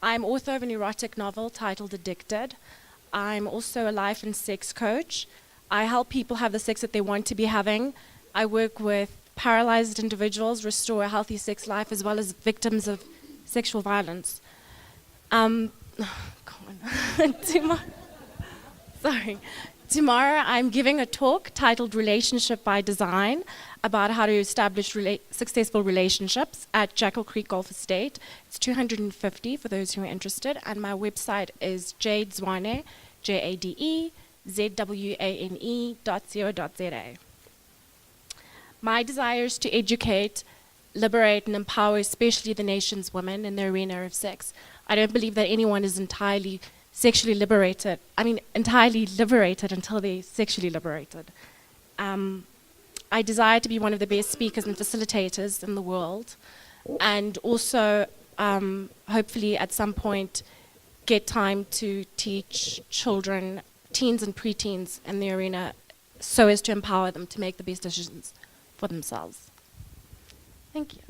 I'm author of an erotic novel titled Addicted. I'm also a life and sex coach. I help people have the sex that they want to be having. I work with paralyzed individuals, restore a healthy sex life, as well as victims of sexual violence. Tomorrow I'm giving a talk titled Relationship by Design about how to establish successful relationships at Jackal Creek Golf Estate. It's 250 for those who are interested, and my website is Jade Zwane, JADEZWANE.co.za. My desire is to educate, liberate, and empower especially the nation's women in the arena of sex. I don't believe that anyone is entirely sexually liberated. Entirely liberated until they're sexually liberated. I desire to be one of the best speakers and facilitators in the world, and also hopefully at some point get time to teach children, teens and preteens in the arena so as to empower them to make the best decisions for themselves. Thank you.